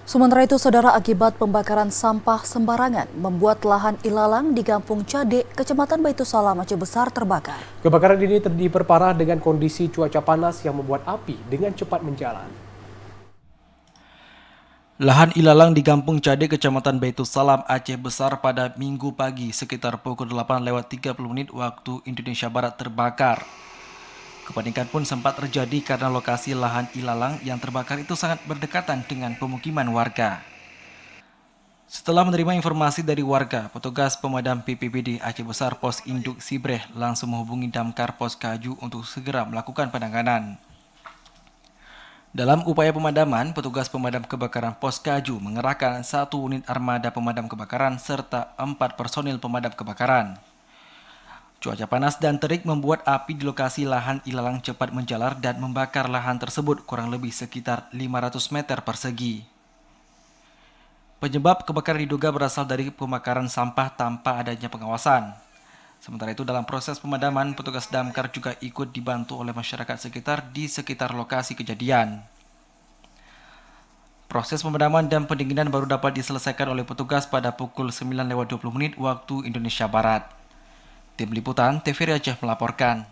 Sementara itu, saudara, akibat pembakaran sampah sembarangan membuat lahan ilalang di Kampung Cade, Kecamatan Baitussalam, Aceh Besar terbakar. Kebakaran ini diperparah dengan kondisi cuaca panas yang membuat api dengan cepat menjalar. Lahan ilalang di Kampung Cade, Kecamatan Baitussalam, Aceh Besar pada Minggu pagi sekitar pukul 8:30 waktu Indonesia Barat terbakar. Kepanikan pun sempat terjadi karena lokasi lahan ilalang yang terbakar itu sangat berdekatan dengan pemukiman warga. Setelah menerima informasi dari warga, petugas pemadam BPBD Aceh Besar Pos Induk Sibreh langsung menghubungi Damkar Pos Kaju untuk segera melakukan penanganan. Dalam upaya pemadaman, petugas pemadam kebakaran Pos Kaju mengerahkan 1 unit armada pemadam kebakaran serta 4 personil pemadam kebakaran. Cuaca panas dan terik membuat api di lokasi lahan ilalang cepat menjalar dan membakar lahan tersebut kurang lebih sekitar 500 meter persegi. Penyebab kebakaran diduga berasal dari pembakaran sampah tanpa adanya pengawasan. Sementara itu, dalam proses pemadaman, petugas damkar juga ikut dibantu oleh masyarakat sekitar di sekitar lokasi kejadian. Proses pemadaman dan pendinginan baru dapat diselesaikan oleh petugas pada pukul 9:20 waktu Indonesia Barat. Tim Liputan TVRI Aceh melaporkan.